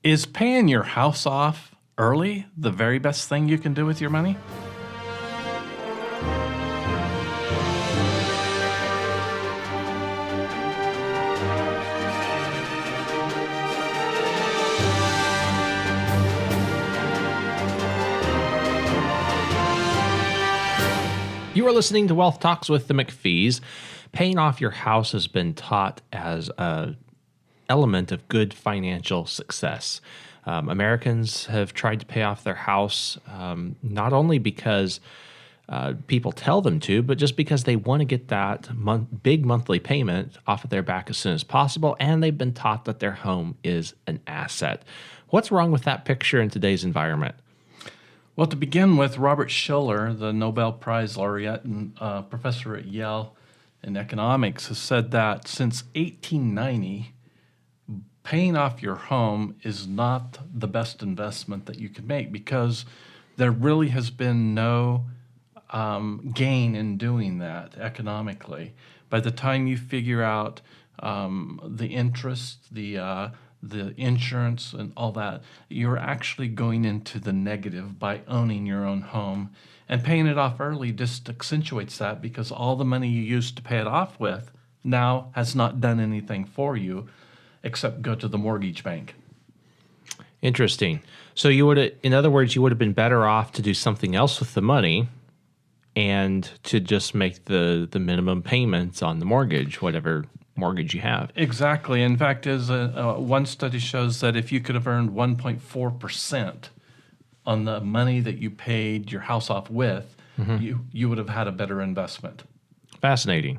Is paying your house off early the very best thing you can do with your money? You are listening to Wealth Talks with the McPhees. Paying off your house has been taught as an element of good financial success. Americans have tried to pay off their house not only because people tell them to, but just because they want to get that big monthly payment off of their back as soon as possible, and they've been taught that their home is an asset. What's wrong with that picture in today's environment? Well, to begin with, Robert Shiller, the Nobel Prize laureate and professor at Yale in economics, has said that since 1890, paying off your home is not the best investment that you can make because there really has been no gain in doing that economically. By the time you figure out the interest, the insurance and all that, you're actually going into the negative by owning your own home. And paying it off early just accentuates that because all the money you used to pay it off with now has not done anything for you except go to the mortgage bank. Interesting. So in other words, you would have been better off to do something else with the money and to just make the minimum payments on the mortgage, whatever mortgage you have. Exactly. In fact, one study shows that if you could have earned 1.4% on the money that you paid your house off with, you would have had a better investment. Fascinating.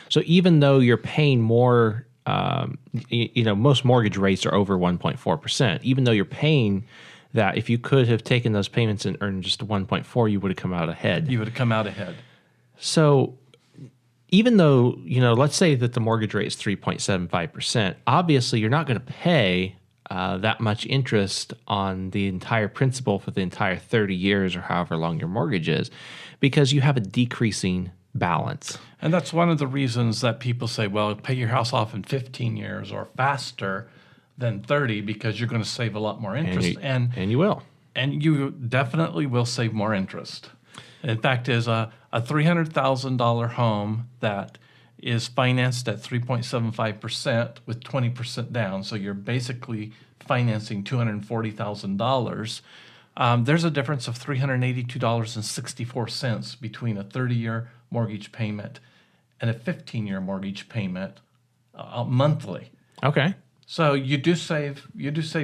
So even though you're paying more, most mortgage rates are over 1.4%. Even though you're paying that, if you could have taken those payments and earned just 1.4, you would have come out ahead. You would have come out ahead. So even though, let's say that the mortgage rate is 3.75%, obviously you're not going to pay that much interest on the entire principal for the entire 30 years or however long your mortgage is because you have a decreasing balance. And that's one of the reasons that people say, well, pay your house off in 15 years or faster than 30 because you're going to save a lot more interest. And you will. And you definitely will save more interest. In fact, is a $300,000 home that is financed at 3.75% with 20% down. So you're basically financing $240,000. There's a difference of $382.64 between a 30-year mortgage payment and a 15-year mortgage payment monthly. Okay. So you do save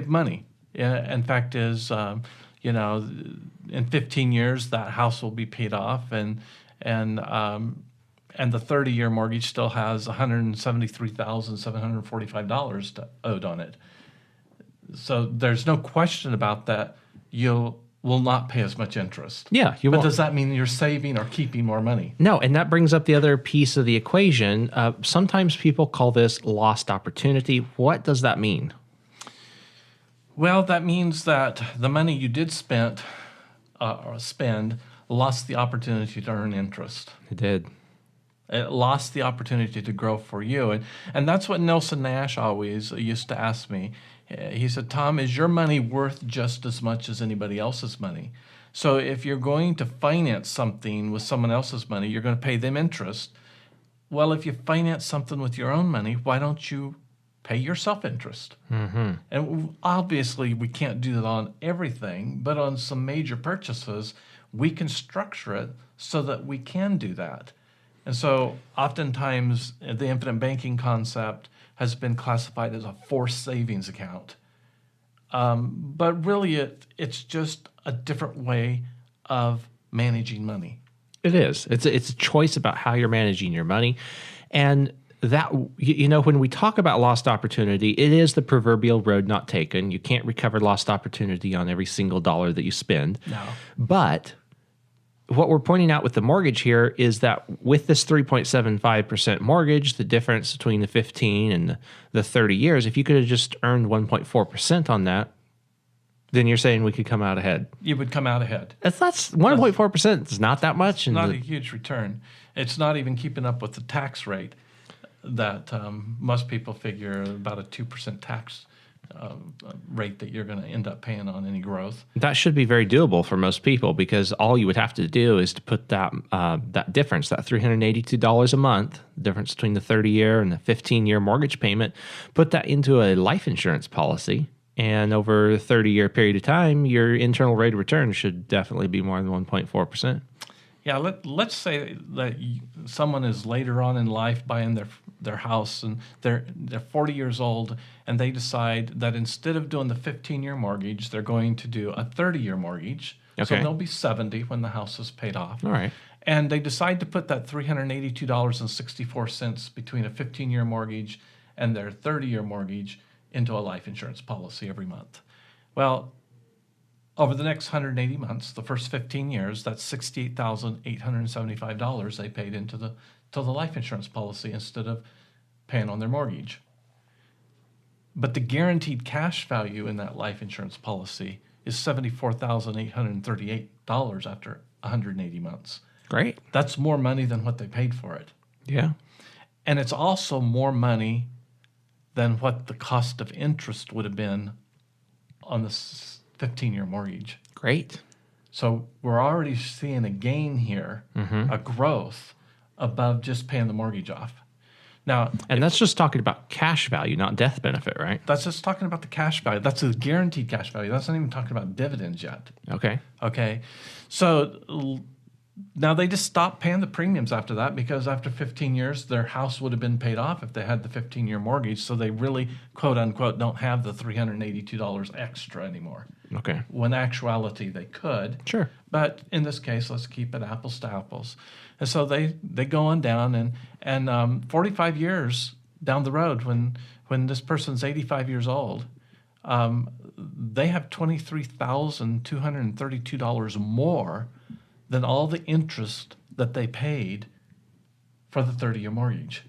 money. In fact, in 15 years that house will be paid off, and the 30-year mortgage still has $173,745 owed on it. So there's no question about that. You will not pay as much interest. Yeah, you won't. But does that mean you're saving or keeping more money? No, and that brings up the other piece of the equation. Sometimes people call this lost opportunity. What does that mean? Well, that means that the money you did spend lost the opportunity to earn interest. It did. It lost the opportunity to grow for you. And that's what Nelson Nash always used to ask me. He said, Tom, is your money worth just as much as anybody else's money? So if you're going to finance something with someone else's money, you're going to pay them interest. Well, if you finance something with your own money, why don't you pay yourself interest? Mm-hmm. And obviously, we can't do that on everything, but on some major purchases, we can structure it so that we can do that. And so oftentimes, the infinite banking concept has been classified as a forced savings account. But really, it's just a different way of managing money. It is. It's a choice about how you're managing your money. And that, when we talk about lost opportunity, it is the proverbial road not taken. You can't recover lost opportunity on every single dollar that you spend. No. But what we're pointing out with the mortgage here is that with this 3.75% mortgage, the difference between the 15 and the 30 years, if you could have just earned 1.4% on that, then you're saying we could come out ahead. You would come out ahead. That's 1.4% is not that much. It's not a huge return. It's not even keeping up with the tax rate that most people figure about a 2% tax rate that you're going to end up paying on any growth. That should be very doable for most people because all you would have to do is to put that difference, that $382 a month, difference between the 30-year and the 15-year mortgage payment, put that into a life insurance policy. And over a 30-year period of time, your internal rate of return should definitely be more than 1.4%. Yeah, let's say that someone is later on in life buying their house and they're 40 years old and they decide that instead of doing the 15-year mortgage, they're going to do a 30-year mortgage. Okay. So they'll be 70 when the house is paid off. All right. And they decide to put that $382.64 between a 15-year mortgage and their 30-year mortgage into a life insurance policy every month. Well, over the next 180 months, the first 15 years, that's $68,875 they paid into the life insurance policy instead of paying on their mortgage. But the guaranteed cash value in that life insurance policy is $74,838 after 180 months. Great. That's more money than what they paid for it. Yeah. And it's also more money than what the cost of interest would have been on the 15-year mortgage. Great. So we're already seeing a gain here, a growth above just paying the mortgage off. Now, And that's just talking about cash value, not death benefit, right? that's just talking about the cash value. That's a guaranteed cash value. That's not even talking about dividends yet. Okay. Okay. So now they just stopped paying the premiums after that because after 15 years, their house would have been paid off if they had the 15-year mortgage. So they really, quote unquote, don't have the $382 extra anymore. Okay. When actuality they could. Sure. But in this case, let's keep it apples to apples. And so they go on down and 45 years down the road when this person's 85 years old, they have $23,232 more than all the interest that they paid for the 30-year mortgage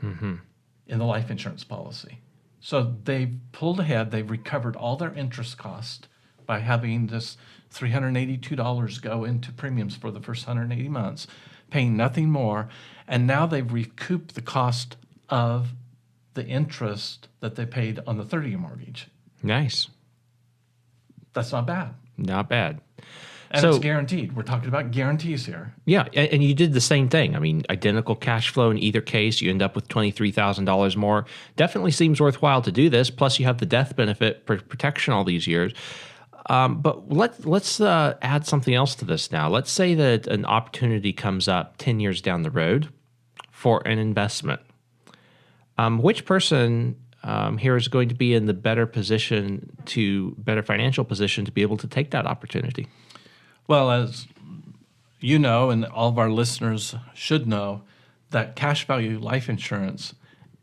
in the life insurance policy. So they've pulled ahead. They've recovered all their interest cost by having this $382 go into premiums for the first 180 months, paying nothing more. And now they've recouped the cost of the interest that they paid on the 30-year mortgage. Nice. That's not bad. Not bad. And So- it's guaranteed. We're talking about guarantees here. Yeah, and you did the same thing. I mean, identical cash flow in either case. You end up with $23,000 more. Definitely seems worthwhile to do this. Plus, you have the death benefit protection all these years. But let's add something else to this now. Let's say that an opportunity comes up 10 years down the road for an investment. Which person here is going to be in the better financial position to be able to take that opportunity? Well, as you know, and all of our listeners should know, that cash value life insurance,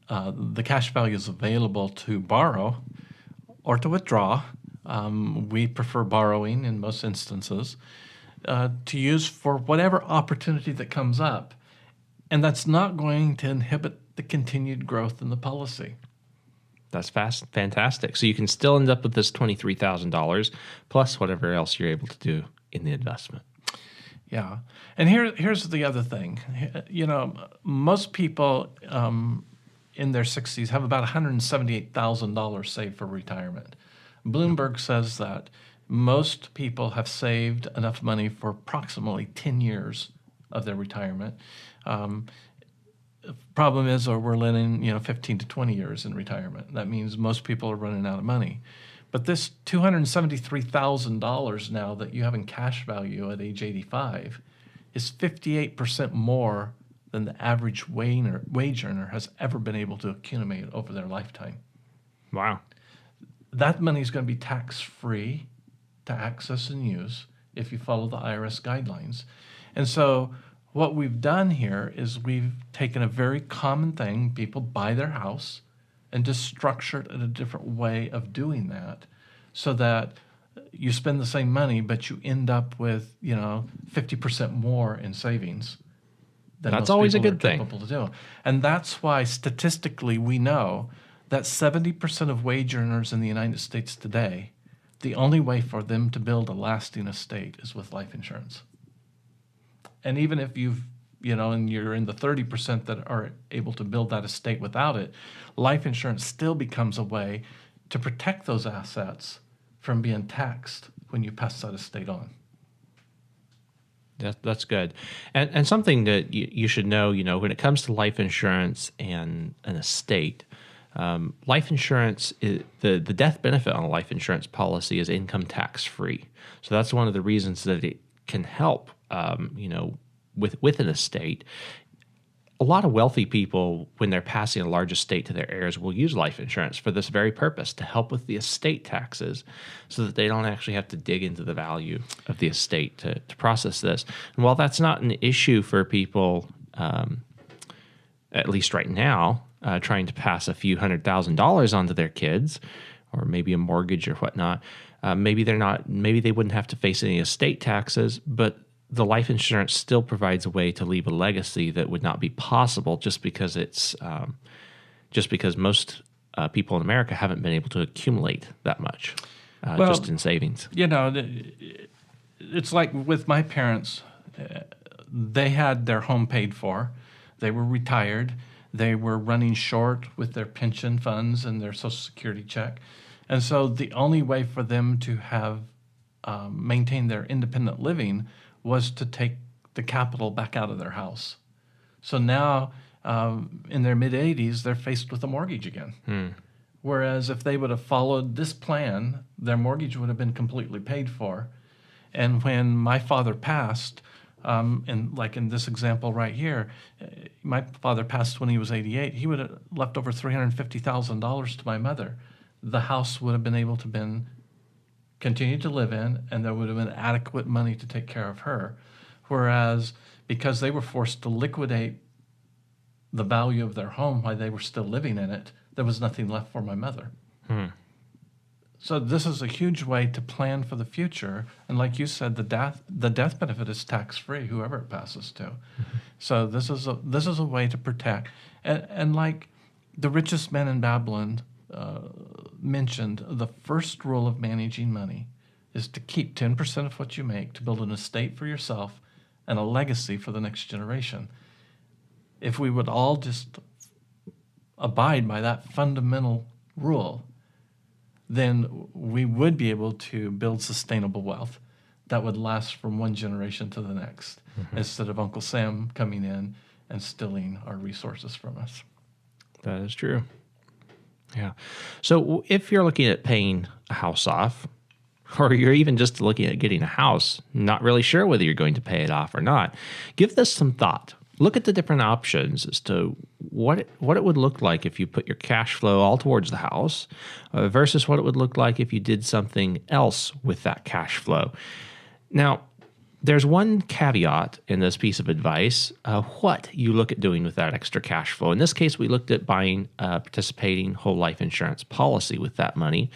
the cash value is available to borrow or to withdraw. We prefer borrowing in most instances, to use for whatever opportunity that comes up. And that's not going to inhibit the continued growth in the policy. That's fantastic. So you can still end up with this $23,000 plus whatever else you're able to do in the investment. Yeah. And here's the other thing. You know, most people in their 60s have about $178,000 saved for retirement. Bloomberg says that most people have saved enough money for approximately 10 years of their retirement. Problem is, we're letting 15 to 20 years in retirement. That means most people are running out of money. But this $273,000 now that you have in cash value at age 85 is 58% more than the average wage earner has ever been able to accumulate over their lifetime. Wow. That money is going to be tax-free to access and use if you follow the IRS guidelines. And so what we've done here is we've taken a very common thing. People buy their house and just structure it in a different way of doing that so that you spend the same money, but you end up with, 50% more in savings than That's most always a people good are thing. capable to do. And that's why statistically we know that 70% of wage earners in the United States today, the only way for them to build a lasting estate is with life insurance. And even if and you're in the 30% that are able to build that estate without it, life insurance still becomes a way to protect those assets from being taxed when you pass that estate on. That's good. And something that you should know, when it comes to life insurance and an estate, life insurance, the death benefit on a life insurance policy is income tax free. So that's one of the reasons that it can help, with an estate. A lot of wealthy people, when they're passing a large estate to their heirs, will use life insurance for this very purpose, to help with the estate taxes so that they don't actually have to dig into the value of the estate to process this. And while that's not an issue for people, at least right now, trying to pass a few $100,000 onto their kids, or maybe a mortgage or whatnot, maybe they wouldn't have to face any estate taxes, but the life insurance still provides a way to leave a legacy that would not be possible just because most people in America haven't been able to accumulate that much just in savings. It's like with my parents, they had their home paid for. They were retired. They were running short with their pension funds and their Social Security check. And so the only way for them to have maintained their independent living was to take the capital back out of their house. So now, in their mid-80s, they're faced with a mortgage again. Whereas if they would have followed this plan, their mortgage would have been completely paid for. And when my father passed, in this example right here, my father passed when he was 88. He would have left over $350,000 to my mother. The house would have been able to continue to live in, and there would have been adequate money to take care of her. Whereas because they were forced to liquidate the value of their home while they were still living in it, there was nothing left for my mother. So this is a huge way to plan for the future. And like you said, the death benefit is tax-free, whoever it passes to. So this is a way to protect. And like the richest man in Babylon mentioned, the first rule of managing money is to keep 10% of what you make to build an estate for yourself and a legacy for the next generation. If we would all just abide by that fundamental rule, then we would be able to build sustainable wealth that would last from one generation to the next, instead of Uncle Sam coming in and stealing our resources from us. That is true. Yeah. So if you're looking at paying a house off, or you're even just looking at getting a house, not really sure whether you're going to pay it off or not, give this some thought. Look at the different options as to what it would look like if you put your cash flow all towards the house versus what it would look like if you did something else with that cash flow. Now, there's one caveat in this piece of advice, what you look at doing with that extra cash flow. In this case, we looked at buying a participating whole life insurance policy with that money.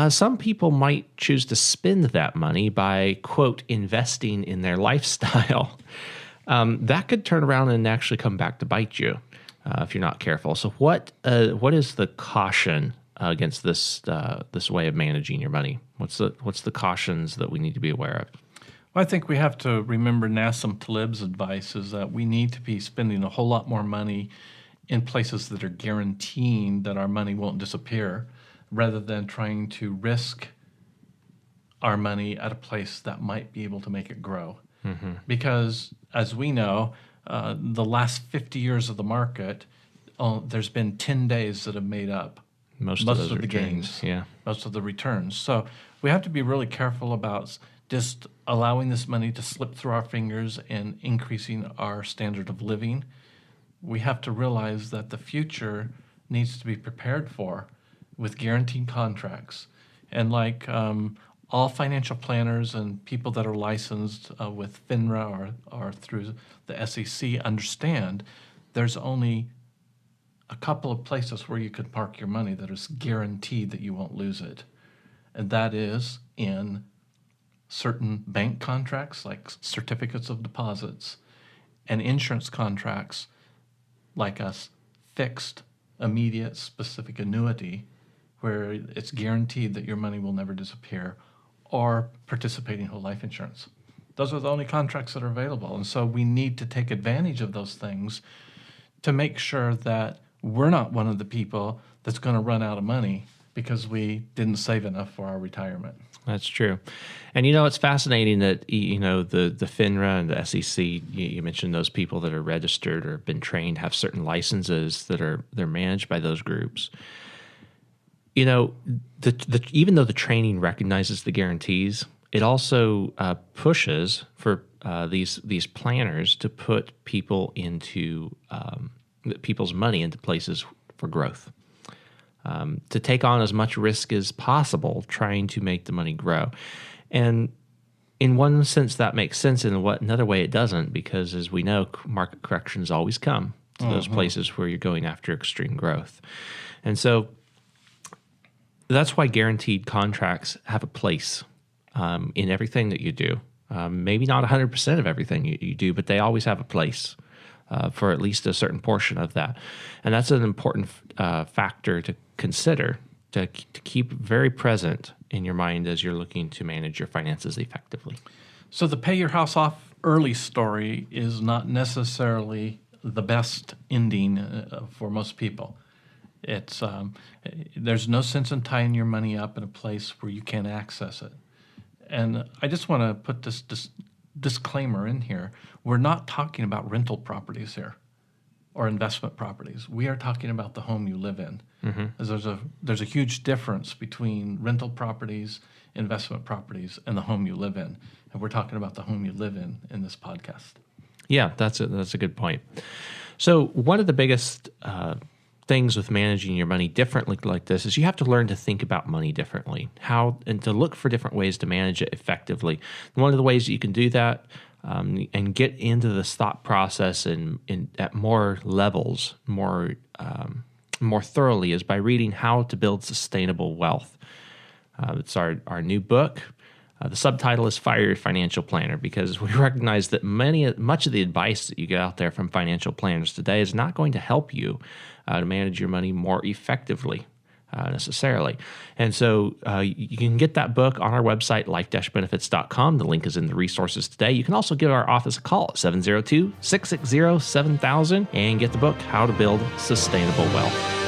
Some people might choose to spend that money by, quote, investing in their lifestyle. That could turn around and actually come back to bite you if you're not careful. So what is the caution against this way of managing your money? What's the cautions that we need to be aware of? Well, I think we have to remember Nassim Taleb's advice is that we need to be spending a whole lot more money in places that are guaranteeing that our money won't disappear, rather than trying to risk our money at a place that might be able to make it grow. Because, as we know, the last 50 years of the market, there's been 10 days that have made up most of the gains, most of the returns. So we have to be really careful about just allowing this money to slip through our fingers and increasing our standard of living. We have to realize that the future needs to be prepared for with guaranteed contracts. And like all financial planners and people that are licensed with FINRA or through the SEC understand, there's only a couple of places where you could park your money that is guaranteed that you won't lose it. And that is in certain bank contracts like certificates of deposits and insurance contracts like a fixed, immediate, specific annuity where it's guaranteed that your money will never disappear, or participating whole life insurance. Those are the only contracts that are available. And so we need to take advantage of those things to make sure that we're not one of the people that's going to run out of money because we didn't save enough for our retirement. That's true. And it's fascinating that the FINRA and the SEC, you mentioned those people that are registered or been trained, have certain licenses that they're managed by those groups. Even though the training recognizes the guarantees, it also pushes for these planners to put people's money into places for growth. To take on as much risk as possible, trying to make the money grow. And in one sense, that makes sense. In another way, it doesn't, because as we know, market corrections always come to those places where you're going after extreme growth. And so that's why guaranteed contracts have a place in everything that you do. Maybe not 100% of everything you do, but they always have a place for at least a certain portion of that. And that's an important factor to consider, to keep very present in your mind as you're looking to manage your finances effectively. So the pay your house off early story is not necessarily the best ending for most people. It's there's no sense in tying your money up in a place where you can't access it. And I just want to put this disclaimer in here. We're not talking about rental properties here or investment properties. We are talking about the home you live in. There's a huge difference between rental properties, investment properties, and the home you live in. And we're talking about the home you live in this podcast. Yeah, that's a good point. So one of the biggest things with managing your money differently like this is you have to learn to think about money differently, and to look for different ways to manage it effectively. And one of the ways that you can do that and get into this thought process at more levels, more thoroughly, is by reading How to Build Sustainable Wealth. It's our new book. The subtitle is Fire Your Financial Planner, because we recognize that much of the advice that you get out there from financial planners today is not going to help you to manage your money more effectively necessarily. And so you can get that book on our website, life-benefits.com. The link is in the resources today. You can also give our office a call at 702-660-7000 and get the book, How to Build Sustainable Wealth.